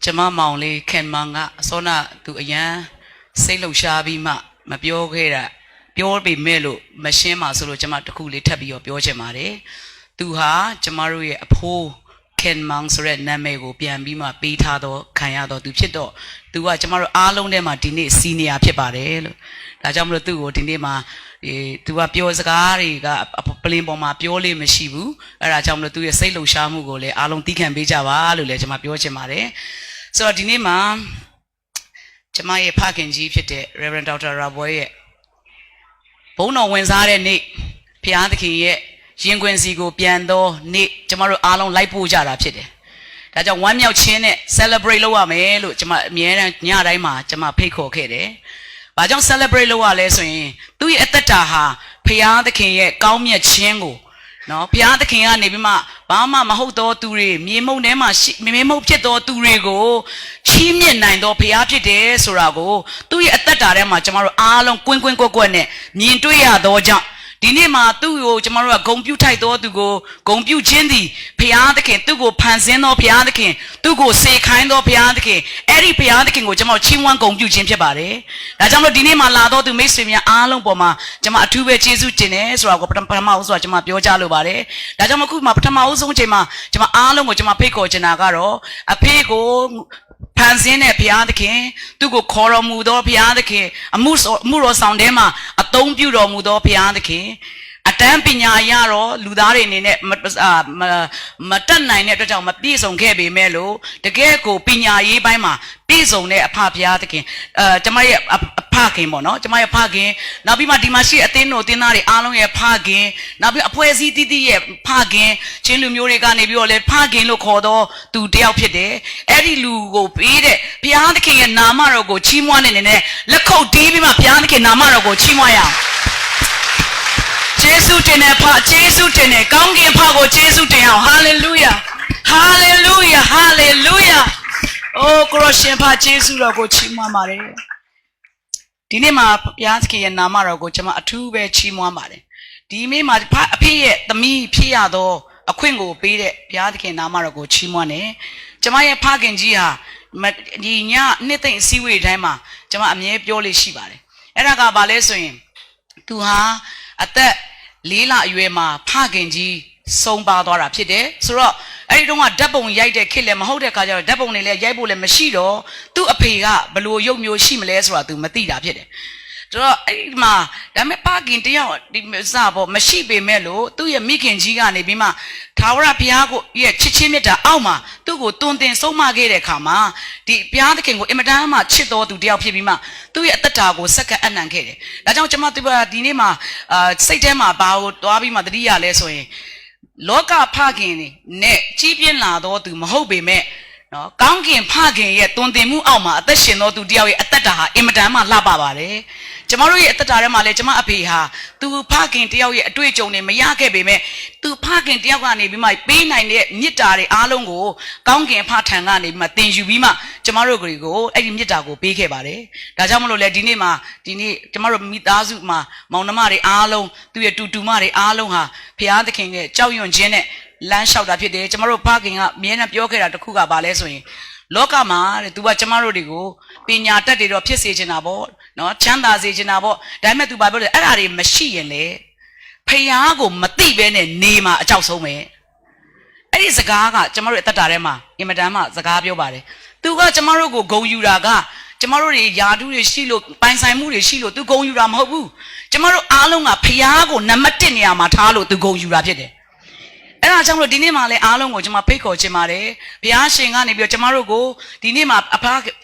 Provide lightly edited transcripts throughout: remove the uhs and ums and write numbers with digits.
ကျမမောင်လေးခင်မောင်ကစောနာသူအရန်စိတ်လှုပ်ရှားပြီးမှမပြောခဲ့တာပြောပေမဲ့လို့မရှင်းပါဆိုလို့ကျမတခုလေးထပ်ပြီးတော့ပြောချင်ပါတယ်သူဟာကျမတို့ရဲ့အဖိုးခင်မောင်ဆိုတဲ့နာမည်ကိုပြန်ပြီးမှပေးထားတော့ခံရတော့သူဖြစ်တော့သူကကျမတို့အားလုံးထဲမှာဒီနေ့စီနီယာဖြစ်ပါတယ်လို့ဒါကြောင့်မလို့သူ့ကိုဒီနေ့မှာသူကပြောစကားတွေကပလင်ပေါ်မှာပြောလို့မရှိဘူးအဲ့ဒါကြောင့်မလို့သူရဲ့စိတ်လှုပ်ရှားမှုကိုလည်းအားလုံးသိခံပေးကြပါလို့လည်းကျမပြောချင်ပါတယ်ဆိုတော့ဒီနေ့မှာကျမရဲ့ဖခင်ကြီးဖြစ်တဲ့ Reverend Dr. Raboy ရဲ့ဘုန်းတော်ဝင်စားတဲ့နေ့ဘုရားသခင်ရဲ့ရင်ခွင်စီကိုပြန်တော့နေ့ကျမတို့အားလုံးလိုက်ပို့ကြတာဖြစ်တယ်ဒါကြောင့်ဝမ်းမြောက်ခြင်းနဲ့ celebrate လုပ်ရမယ်လို့ကျမအမြဲတမ်းညတိုင်းမှာကျမဖိတ်ခေါ်ခဲ့တယ်။ဘာကြောင့် celebrate လုပ်ရလဲဆိုရင်သူ့ရဲ့အသက်တာဟာဘုရားသခင်ရဲ့ကောင်းမြတ်ခြင်းကိုနော်ဘုရားသခင်ကနေပြီးမှဘာမှမဟုတ်သောသူတွေမြေမှုန့်ထဲမှာမြေမှုန့်ဖြစ်သောသူတွေကိုချီးမြှင့်နိုင်သောဘုရားဖြစ်တယ်ဆိုတာကိုသူ့ရဲ့အသက်တာထဲမှာကျမတို့အားလုံးကွင်းကွင်းကွက်ကွက်နဲ့မြင်တွေ့ရသောကြောင့်ဒီနေ့မှာသူ့ကိုကျမတို့ကဂုဏ်ပြုထိုက်သောသူကိုဂုဏ်ပြုခြင်းသည်ဘုရားသခင်သူ့ကိုဖန်ဆင်းသောဘုရားသခင်သူ့ကိုစေခိုင်းသောဘုရားသခင်အဲ့ဒီဘုရားသခင်ကိုကျမတို့ချီးမွမ်းဂုဏ်ပြုခြင်းဖြစ်ပါတယ်။ဒါကြောင့်မလို့ဒီနေ့မှာလာသောသူမိတ်ဆွေများအားလုံးပေါ်မှာကျမအထူးပဲကျေးဇူးတင်တယ်ဆိုတာကိုပထမဦးဆိုတာကျမပြောကြားလိုပါတယ်။ဒါကြောင့်မခုမှပထမဦးဆုံးချိန်မှာကျမအားလုံးကိုကျမဖိတ်ခေါ်ချင်တာကတော့အဖေကိုဖန်ဆင်းတဲ့ဘုရားသခင်သူ့ကိုခေါ်တော်မူသောဘုရားသခင်အမှုတော်ဆောင်ထဲမှာအသုံးပြုတော်မူသောဘုရားသခင်အတန်းပညာရတော့လူသားတွေအနေနဲ့မတက်နိုင်တဲ့အတွက်ကြောင့်မပြည့်စုံခဲ့ပေမဲ့လို့တကယ်ကိုပညာရေးပိုင်းမှာပြည့်စုံတဲ့အဖဘုရားသခင်ကျမရဲ့အဖခင်ပေါ့နော်ကျမရဲ့ဖခင်နောက်ပြီးမှဒီမှာရှိအသင်းတော်အသင်းသားတွေအားလုံးရဲ့ဖခင်နောက်ပြီးအဖွဲ့အစည်းတည်တည်ရဲ့ဖခင်ချင်းလူမျိုးတွေကနေပြီးတော့လေဖခင်လို့ခေါ်တော့သူတယောက်ဖြစ်တယ်အဲ့ဒီလူကိုပေးတဲ့ဘုရားသခင်ရဲ့နာမတော်ကိုချီးမွမ်းနေနဲ့လက်ခုပ်တီးပြီးမှဘုရားသခင်နာမတော်ကိုချီးမွမ်းရအောင်ကျေးဇူးတင်တဲ့ဖကျေးဇူးတင်တဲ့ကောင်းကင်ဖကိုကျေးဇူးတင်အောင်ဟာလေလုယာဟာလေလုယာဟာလေလုယာအိုးကိုရရှင်ဖကျေးဇူးတော်ကိုချီးမွမ်းပါတယ်ဒီနေ့မှာဘုရားသခင်ရဲ့နာမတော်ကိုကျွန်မအထူးပဲချီးမွမ်းပါတယ်ဒီနေ့မှာအဖေရဲ့သမီးဖြစ်ရသောအခွင့်ကိုပေးတဲ့ဘုရားသခင်နာမတော်ကိုချီးမွမ်းတယ်ကျွန်မရဲ့ဖခင်ကြီးဟာဒီညနှစ်သိမ့်အစည်းအဝေးတိုင်းမှာကျွန်မအမြဲပြောလို့ရှိပါတယ်အဲ့ဒါကဘာလဲဆိုရင်သူဟာအသက်4 လအရွယ်မှာဖခင်ကြီးဆုံးပါသွားတာဖြစ်တယ်ဆိုတော့အဲ့ဒီတုန်းကဓာတ်ပုံရိုက်တဲ့ခေတ်လည်းမဟုတ်တဲ့ခါကျတော့ဓာတ်ပုံတွေလည်းရိုက်ဖို့လည်းမရှိတော့သူ့အဖေကဘလို့ရုပ်မျိုးရှိမလဲဆိုတာသူမသိတာဖြစ်တယ်ဆိုတော့အဲ့ဒီမှာဒါပေမဲ့ဖခင်တယောက်ဒီစပေါ့မရှိပေမဲ့လို့သူ့ရဲ့မိခင်ကြီးကနေပြီးမှထာဝရဘုရားကိုရဲ့ချစ်ချင်းမြတ်တာအောက်မှာသူ့ကိုတွင်တင်ဆုံးမခဲ့တဲ့အခါမှာဒီဘုရားသခင်ကိုအင်မတန်မှချစ်တော်သူတယောက်ဖြစ်ပြီးမှသူ့ရဲ့အသက်တာကိုစက္ကအနံ့ခဲ့တယ်ဒါကြောင့်ကျွန်မဒီနေ့မှာစိတ်ထဲမှာဘာကိုတွားပြီးမှတတိယလဲဆိုရင်လောကဖခင်နဲ့ကြီးပြင်းလာတော်သူမဟုတ်ပေမဲ့နော်ကောင်းကင်ဖခင်ရဲ့တွင်တင်မှုအောက်မှာအသက်ရှင်တော်သူတယောက်ရဲ့အသက်တာဟာအင်မတန်မှလှပပါတယ်ကျမတို့ရဲ့အသက်တာထဲမှာလည်းကျမအဖေဟာသူဖခင်တယောက်ရဲ့အတွေ့အကြုံတွေမရခဲ့ပေမဲ့သူဖခင်တယောက်ကနေပြီးမှပေးနိုင်တဲ့မြစ်တာတွေအားလုံးကိုကောင်းကင်ဖထံကနေပြီးမှသင်ယူပြီးမှကျမတို့ကိုအဲ့ဒီမြစ်တာကိုပေးခဲ့ပါတယ်ဒါကြောင့်မလို့လေဒီနေ့ကျမတို့မိသားစုမှာမောင်နှမတွေအားလုံးသူရဲ့တူမတွေအားလုံးဟာဘုရားသခင်ရဲ့ကြောက်ရွံ့ခြင်းနဲ့လမ်းလျှောက်တာဖြစ်တယ်ကျမတို့ဖခင်ကအမြဲတမ်းပြောခဲ့တာတစ်ခုကဘာလဲဆိုရင်လောကမှာတဲ့သူကကျမတို့တွေကိုပညာတတ်တွေတော့ဖြစ်စေချင်တာပေါ့နော်ချမ်းသာစေချင်တာပေါ့ဒါပေမဲ့သူဘာပြောလဲအဲ့ဒါတွေမရှိရင်လေဖခင်ကိုမသိဘဲနဲ့နေမှာအကြောက်ဆုံးပဲအဲ့ဒီစကားကကျမတို့အသက်တာထဲမှာအင်မတန်မှစကားပြောပါတယ်သူကကျမတို့ကိုဂုဏ်ယူတာကကျမတို့တွေယာတုတွေရှိလို့ပိုင်ဆိုင်မှုတွေရှိလို့သူဂုဏ်ယူတာမဟုတ်ဘူးကျမတို့အားလုံးကဖခင်ကိုနံပါတ်1နေရာမှာထားလို့သူဂုဏ်ယူတာဖြစ်တယ်အဲ့ဒါကြောင့်မလို့ဒီနေ့မှာလည်းအားလုံးကိုကျွန်မဖိတ်ခေါ်ချင်ပါတယ်ဘုရားရှင်ကနေပြီးတော့ကျွန်မတို့ကိုဒီနေ့မှာ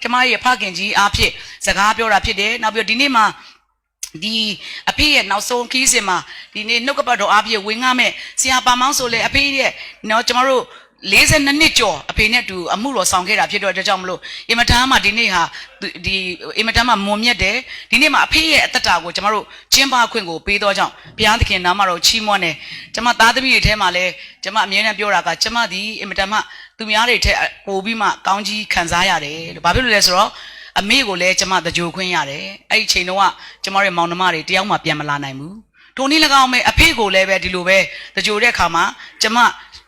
ကျွန်မရဲ့ဖခင်ကြီးအားဖြင့်စကားပြောတာဖြစ်တယ်နောက်ပြီးတော့ဒီနေ့မှာဒီအဖေရဲ့နောက်ဆုံးခီးစဉ်မှာဒီနေ့နှုတ်ကပတ်တော်အားဖြင့်ဝင်ငှမဲ့ဆရာပါမောင်းဆိုလေအဖေရဲ့နော်ကျွန်တော်တို့42နှစ်ကျော်အဖေနဲ့တူအမှုတော်ဆောင်ခဲ့တာဖြစ်တော့ကြောင့်မလို့အင်မတန်မှဒီနေ့ဟာဒီအင်မတန်မှမွန်မြတ်တယ်ဒီနေ့မှာအဖေရဲ့အသက်တာကိုကျွန်တော်တို့ကျင်းပခွင့်ကိုပေးတော့ကြောင့်ဘုရားသခင်နာမတော်ချီးမွမ်းတယ်ကျွန်မသားသမီးတွေထဲမှာလည်းကျွန်မအမြဲတမ်းပြောတာကကျွန်မဒီအင်မတန်မှသူများတွေထက်ပိုပြီးမှကောင်းကြီးခံစားရတယ်လို့ဘာဖြစ်လို့လဲဆိုတော့အမေကိုလည်းကျွန်မတကြိုခွင့်ရတယ်အဲ့ဒီချိန်တုန်းကကျွန်မရဲ့မောင်နှမတွေတယောက်မှပြန်မလာနိုင်ဘူးထိုနည်း၎င်းပဲအဖေကိုလည်းပဲဒီလိုပဲတကြိုတဲ့အခါမှာကျွန်မ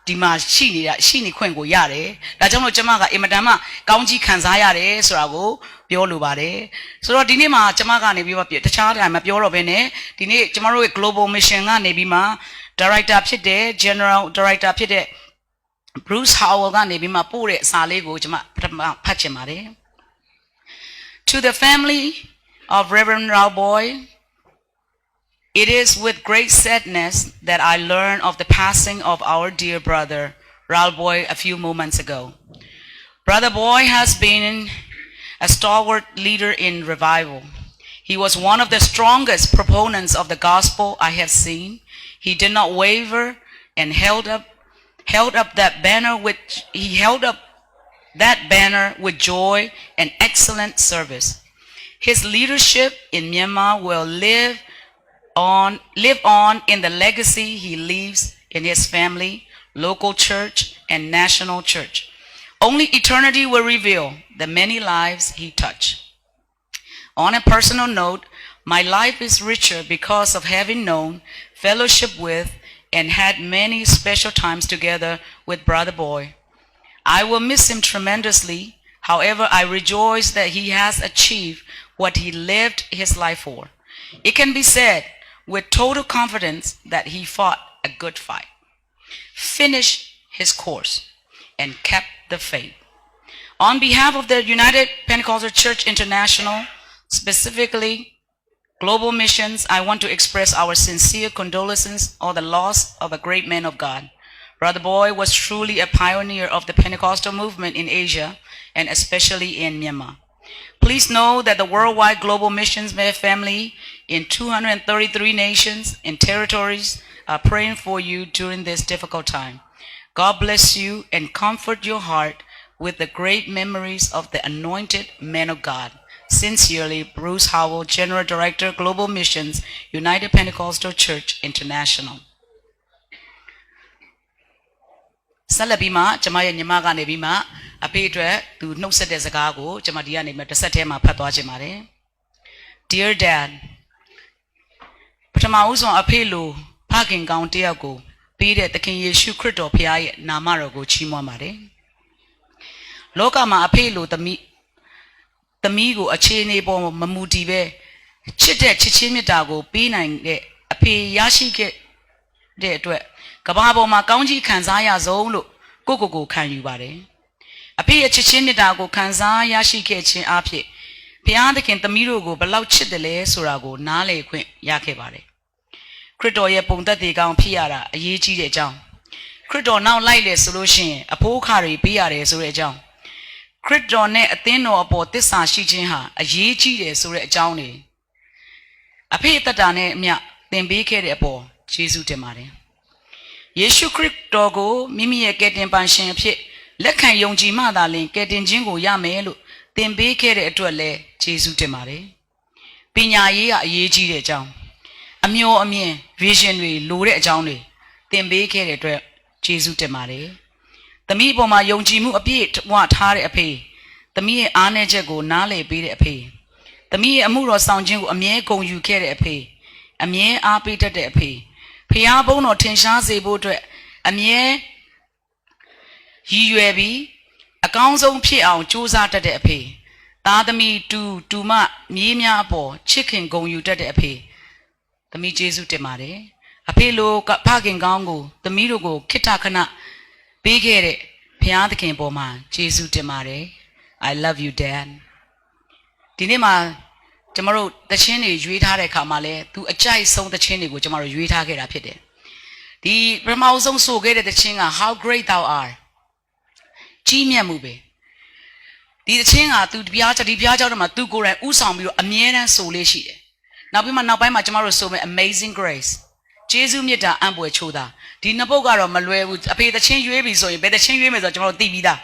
ဒီမှာရှိနေခွင့်ကိုရတယ်ဒါကြောင့်လို့ကျမကအင်မတန်မှကောင်းကြီးခံစားရတယ်ဆိုတာကိုပြောလိုပါတယ်ဆိုတော့ဒီနေ့မှာကျမကနေပြီးတခြားတိုင်းမပြောတော့ဘဲနဲ့ဒီနေ့ကျမတို့ရဲ့ Global Mission ကနေပြီးမှ Director ဖြစ်တဲ့ General Director ဖြစ်တဲ့ Bruce Howell ကနေပြီးမှပို့တဲ့စာလေးကိုကျမပထမဖတ်ချင်ပါတယ် To the family of Reverend Ralboy, it is with great sadness that I learn of the passing of our dear brother Ralboy a few moments ago. Brother Boy has been a stalwart leader in revival. He was one of the strongest proponents of the gospel I have seen. He did not waver and held up that banner with joy and excellent service. His leadership in Myanmar will live on in the legacy he leaves in his family, local church, and national church. Only eternity will reveal the many lives he touched. On a personal note, my life is richer because of having known, fellowship with, and had many special times together with Brother Boy. I will miss him tremendously. However, I rejoice that he has achieved what he lived his life for. It can be said with total confidence that he fought a good fight, finished his course, and kept the faith. On behalf of the United Pentecostal Church International, specifically Global Missions, I want to express our sincere condolences on the loss of a great man of God. Brother Boy was truly a pioneer of the Pentecostal movement in Asia and especially in Myanmar. Please know that the worldwide Global Missions family in 233 nations and territories are praying for you during this difficult time. God bless you and comfort your heart with the great memories of the anointed man of God. Sincerely, Bruce Howell, General Director, Global Missions, United Pentecostal Church International. ဆက်လက်ပြီးမှကျမရဲ့ညီမကနေပြီးမှအဖေအတွက်သူနှုတ်ဆက်တဲ့စကားကိုကျမဒီကနေမှတစ်ဆက်တည်းမှာဖတ်သွားခြင်းပါတယ် Dear Dad ပထမဦးဆုံးအဖေလိုဖခင်ကောင်းတယောက်ကိုပေးတဲ့သခင်ယေရှုခရစ်တော်ဖခင်ရဲ့နာမတော်ကိုချီးမွမ်းပါတယ်လောကမှာအဖေလိုသမီးကိုအခြေအနေပေါ်မမူတည်ပဲချစ်တဲ့ချစ်ချင်းမြတ်တာကိုပေးနိုင်တဲ့အဖေရရှိခဲ့တဲ့အတွက်ကဘာပေါ်မှာကောင်းကြီးခံစားရဆုံးလို့ကိုခံယူပါတယ်အဖေရဲ့ချစ်ချင်းမြတ်တာကိုခံစားရရှိခဲ့ခြင်းအဖြစ်ဘုရားသခင်သမီးတို့ကိုဘလောက်ချစ်တယ်လဲဆိုတာကိုနားလည်ခွင့်ရခဲ့ပါတယ်ခရစ်တော်ရဲ့ပုံသက်သေကောင်းဖြစ်ရတာအရေးကြီးတဲ့အကြောင်းခရစ်တော်နောက်လိုက်လေဆိုလို့ရှိရင်အဖိုးအခါတွေပေးရတယ်ဆိုတဲ့အကြောင်းခရစ်တော်နဲ့အသင်းတော်အပေါ်သစ္စာရှိခြင်းဟာအရေးကြီးတယ်ဆိုတဲ့အကြောင်းတွေအဖေသက်တာနဲ့အမျှသင်ပေးခဲ့တဲ့အပေါ်ယေရှုတင်ပါတယ်ယေရှုခရစ်တော်ကိုမိမိရဲ့ကယ်တင်ပါရှင်အဖြစ်လက်ခံယုံကြည်မှသာလျှင်ကယ်တင်ခြင်းကိုရမယ်လို့သင်ပေးခဲ့တဲ့အတွက်လည်းယေရှုတင်ပါတယ်ပညာရေးကအရေးကြီးတဲ့အကြောင်းအမျိုးအမြင် vision တွေလိုတဲ့အကြောင်းတွေသင်ပေးခဲ့တဲ့အတွက်ယေရှုတင်ပါတယ်သမီးအပေါ်မှာယုံကြည်မှုအပြည့်ဝထားတဲ့အဖေသမီးရဲ့အားနည်းချက်ကိုနားလည်ပေးတဲ့အဖေသမီးရဲ့အမှုတော်ဆောင်ခြင်းကိုအမြဲဂုဏ်ယူခဲ့တဲ့အဖေအမြဲအားပေးတတ်တဲ့အဖေဖျားဘုန်းတော်ထင်ရှားစေဖို့အတွက်အမြဲရည်ရွယ်ပြီးအကောင်းဆုံးဖြစ်အောင်ကြိုးစားတတ်တဲ့အဖေသားသမီးတူမမြေးများအပေါ်ချစ်ခင်ဂုဏ်ယူတတ်တဲ့အဖေသမီးယေရှုတင်ပါတယ်အဖေလိုဖခင်ကောင်းကိုသမီးတို့ကိုခိတ္တခဏပေးခဲ့တဲ့ဘုရားသခင်ပေါ်မှာယေရှုတင်ပါတယ် I love you Dad ဒီနေ့မှာကျမတို့တခြင်းတွေရွေးထားတဲ့အခါမှာလဲသူအကြိုက်ဆုံးတခြင်းတွေကိုကျမတို့ရွေးထားခဲ့တာဖြစ်တယ်ဒီပထမဆုံးဆိုခဲ့တဲ့တခြင်းက How great thou art ကြီးမြတ်မှုပဲဒီတခြင်းကသူဒီပြားကြောင့်မှသူကိုယ်တိုင်ဥဆောင်ပြီးတော့အမြဲတမ်းဆိုလေးရှိတယ်နောက်ပိုင်းမှာကျမတို့ဆိုမယ် Amazing Grace ကျေးဇူးမြတ်တာအံ့ဖွယ်ချိုးတာဒီနှစ်ပုဒ်ကတော့မလွယ်ဘူးအဖေတခြင်းရွေးပြီဆိုရင်ဘယ်တခြင်းရွေးမယ်ဆိုတော့ကျမတို့သိပြီးသား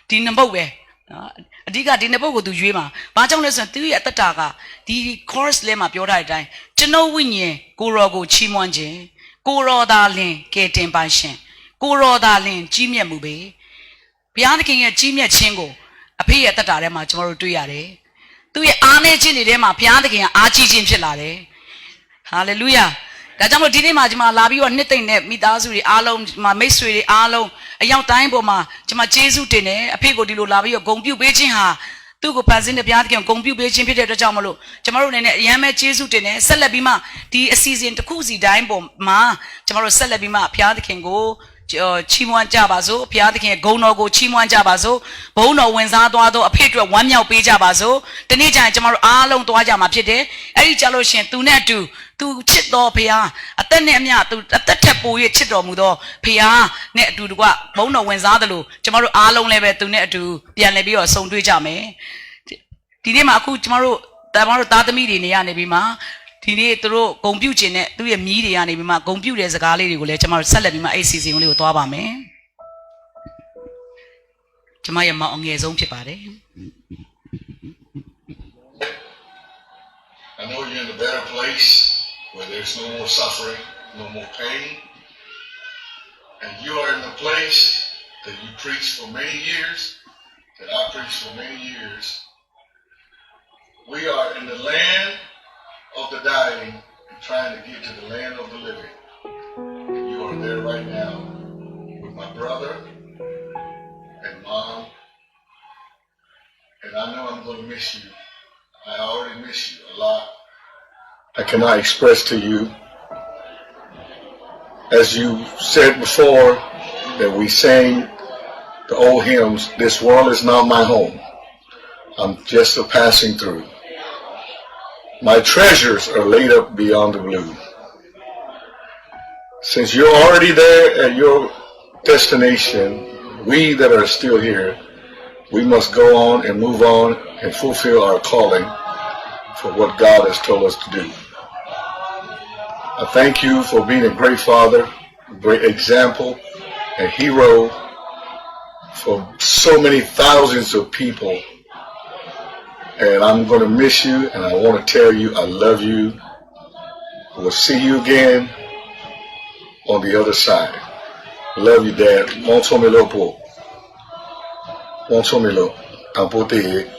ဒီနှစ်ပုဒ်ပဲနော်အဓိကဒီနှစ်ပုဒ်ကိုသူရွေးမှာဘာကြောင့်လဲဆိုရင်သူရဲ့အသက်တာကဒီ chorus လဲမှာပြောထားတဲ့အတိုင်းကျွန်ုပ်ဝိညာဉ်ကိုရောကိုချီးမွမ်းခြင်းကိုရောသာလင်ကယ်တင်ပါရှင်ကိုရောသာလင်ကြီးမြတ်မှုပဲဘုရားသခင်ရဲ့ကြီးမြတ်ခြင်းကိုအဖေရဲ့အသက်တာထဲမှာကျမတို့တွေ့ရတယ်သူရဲ့အားနည်းခြင်းတွေထဲမှာဘုရားသခင်ကအားကြီးခြင်းဖြစ်လာတယ်ဟာလေလုယာ ဒါကြောင့်မို့ဒီနေ့မှာကျွန်မလာပြီးတော့နှစ်သိမ့်တဲ့မိသားစုတွေအားလုံးမိတ်ဆွေတွေအားလုံးအရောက်တိုင်းပေါ်မှာကျွန်မကျေးဇူးတင်တယ်အဖေကိုဒီလိုလာပြီးတော့ဂုဏ်ပြုပေးခြင်းဟာသူ့ကိုဖန်ဆင်းတဲ့ဘုရားသခင်ကိုဂုဏ်ပြုပေးခြင်းဖြစ်တဲ့အတွက်ကြောင့်မလို့ကျွန်တော်တို့အနေနဲ့အယမ်းပဲကျေးဇူးတင်တယ်ဆက်လက်ပြီးမှဒီအစီအစဉ်တစ်ခုစီတိုင်းပေါ်မှာကျွန်တော်တို့ဆက်လက်ပြီးမှဘုရားသခင်ကိုချီးမွမ်းကြပါစို့ဘုရားသခင်ဂုဏ်တော်ကိုချီးမွမ်းကြပါစို့ဘုန်းတော်ဝင်စားသွားသောအဖေအတွက်ဝမ်းမြောက်ပေးကြပါစို့ဒီနေ့ကျရင်ကျွန်တော်တို့အားလုံးသွားကြမှာဖြစ်တယ်အဲ့ဒီကြလို့ရှင်သူနဲ့အတူသူချစ်တော်ဘုရားအသက်နဲ့အမျှသူအသက်ထက်ပို၍ချစ်တော်မူသောဘုရားနဲ့အတူတကွဘုန်းတော်ဝင်စားတယ်လို့ကျွန်တော်တို့အားလုံးလည်းပဲသူနဲ့အတူပြန်လည်ပြီးတော့ဆုံတွေ့ကြမယ်ဒီနေ့မှာအခုကျွန်တော်တို့သားသမီးတွေနေရနေပြီးမှဒီနေ့သူတို့ဂုံပြုတ်ခြင်းနဲ့သူ့ရဲ့မြီးတွေကနေပြီးမှဂုံပြုတ်တဲ့စကားလေးတွေကိုလည်းကျွန်တော်တို့ဆက်လက်ပြီးမှအဲ့စီစဉ်လေးကိုသွားပါမယ်ကျွန်မရဲ့မောင်အငယ်ဆုံးဖြစ်ပါတယ် I know you're in a better place where there's no more suffering, no more pain, and you are in the place that you preached for many years, that I preached for many years. We are in the land of the dying and trying to get to the land of the living. You are there right now with my brother and mom, and I know I'm going to miss you. I already miss you a lot. I cannot express to you, as you said before, that we sang the old hymns, this world is not my home. I'm just a passing through. My treasures are laid up beyond the blue. Since you're already there at your destination, we that are still here, we must go on and move on and fulfill our calling for what God has told us to do. I thank you for being a great father, a great example, a hero for so many thousands of people. And I'm going to miss you, and I want to tell you I love you. We'll see you again on the other side. Love you, Dad. Montomelo po. Montomelo. Ampote.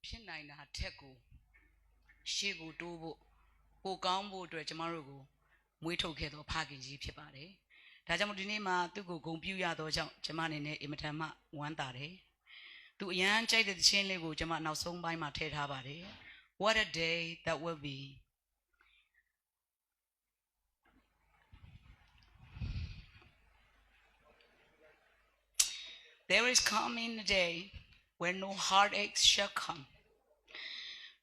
ဖြစ်နိုင်တာထက်ကိုရှေ့ကိုတိုးဖို့ပိုကောင်းဖို့အတွက်ကျမတို့ကိုမွေးထုတ်ခဲ့သောဖခင်ကြီးဖြစ်ပါတယ်။ဒါကြောင့်ဒီနေ့မှာသူ့ကိုဂုဏ်ပြုရသောကြောင့်ကျမအနေနဲ့အင်မတန်မှဝမ်းသာတယ်။သူအရန်ကြိုက်တဲ့သချင်းလေးကိုကျမနောက်ဆုံးပိုင်းမှာထည့်ထားပါတယ်။ What a day that will be. There is coming a day where no heartaches shall come.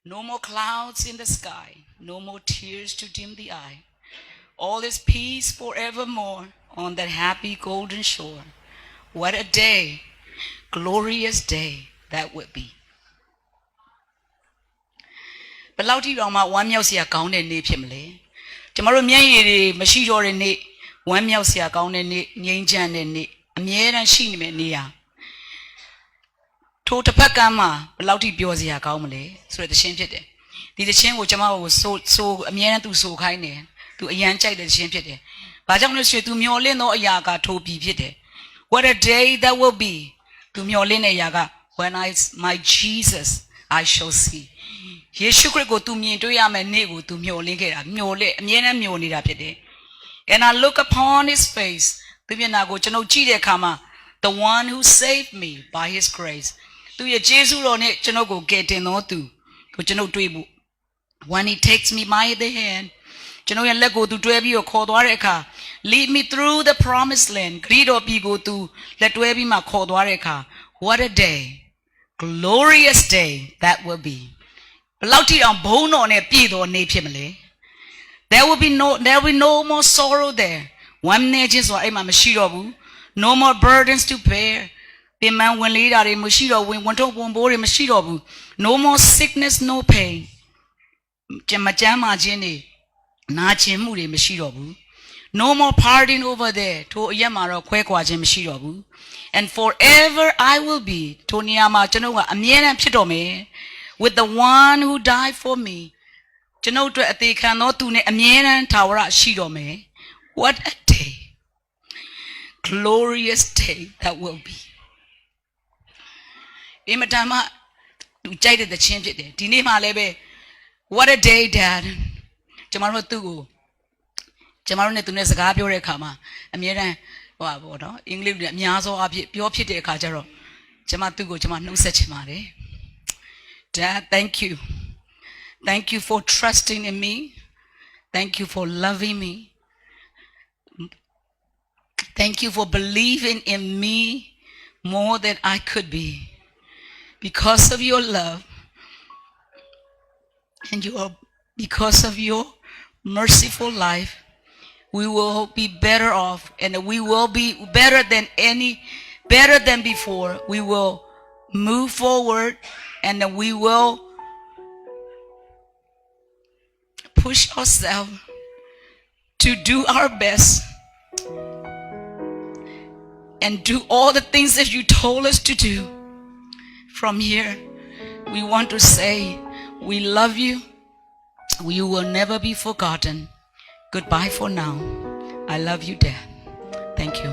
No more clouds in the sky, no more tears to dim the eye. All is peace forevermore on that happy golden shore. What a day, glorious day that would be. ဘယ်လောက်ထိတောင်မှဝမ်းမြောက်စရာကောင်းတဲ့နေ့ဖြစ်မလဲကျမတို့မျက်ရည်တွေမရှိတော့တဲ့နေ့ဝမ်းမြောက်စရာကောင်းတဲ့နေ့ငြိမ်းချမ်းတဲ့နေ့အမြဲတမ်းရှိနေမယ့်နေ့ဟာထိုတစ်ဖက်ကမ်းမှာဘယ်လောက်ထိပြောစရာကောင်းမလဲဆိုတဲ့သချင်းဖြစ်တယ်ဒီသချင်းကိုကျမကိုဆိုအမြဲတမ်းသူဆိုခိုင်းတယ်သူအရန်ကြိုက်တဲ့သချင်းဖြစ်တယ်ဘာကြောင့်လဲဆိုရင်သူမျောလင့်သောအရာကထိုပြီဖြစ်တယ် What a day that will be သူမျောလင့်တဲ့အရာက When my Jesus I shall see ယေရှုခရစ်ကိုသူမြင်တွေ့ရမယ့်နေ့ကိုသူမျှော်လင့်ခဲ့တာမျှော်လင့်အမြဲတမ်းမျှော်နေတာဖြစ်တယ် And I look upon his face သူမျက်နှာကိုကျွန်တော်ကြည့်တဲ့အခါမှာ The one who saved me by his grace သူရဲ့ယေရှုတော်နဲ့ကျွန်တော်ကိုကယ်တင်တော်သူကိုကျွန်တော်တွေ့ဖို့ When he takes me by the hand ကျွန်တော်ရဲ့လက်ကိုသူတွဲပြီးတော့ခေါ်သွားတဲ့အခါ Lead me through the promised land ဂရိတော်ပြည်ကိုသူလက်တွဲပြီးမှခေါ်သွားတဲ့အခါ What a day glorious day that will be ဘယ်လောက်ထိအောင်ဘုန်းတော်နဲ့ပြည့်တော်နေဖြစ်မလဲ There will be no more sorrow there ဝမ်းနည်းခြင်းဆိုတာအဲ့မှာမရှိတော့ဘူး No more burdens to bear ပင်ပန်းဝင်လေးတာတွေမရှိတော့ဘူးဝန်ထုတ်ဝန်ပိုးတွေမရှိတော့ဘူး No more sickness no pain မကြမ်းမာခြင်းတွေနာကျင်မှုတွေမရှိတော့ဘူး No more parting over there ထိုအရက်မှာတော့ခွဲခွာခြင်းမရှိတော့ဘူး And forever I will be ထိုနေရာမှာကျွန်တော်ကအမြဲတမ်းဖြစ်တော်မယ် With the one who died for me ကျွန်တော်အတွက်အသေးခံသောသူနဲ့အမြဲတမ်းထာဝရရှိတော်မယ် What a day glorious day that will be အင်မတန်မှသူကြိုက်တဲ့သချင်းဖြစ်တယ်ဒီနေ့မှလည်းပဲ What a day dad ကျွန်တော်တို့သူ့ကိုကျွန်တော်တို့နဲ့သူနဲ့စကားပြောတဲ့အခါမှာအမြဲတမ်းဟိုပါဘောနော်အင်္ဂလိပ်လိုအများသောအဖြစ်ပြောဖြစ်တဲ့အခါကျတော့ကျွန်မသူ့ကိုကျွန်မနှုတ်ဆက်ချင်ပါတယ် Dad thank you for trusting in me thank you for loving me thank you for believing in me more than I could be because of your love and because of your merciful life we will be better off and we will be better than before we will move forward and we will push ourselves to do our best and do all the things that you told us to do from here we want to say we love you we will never be forgotten goodbye for now I love you Dad thank you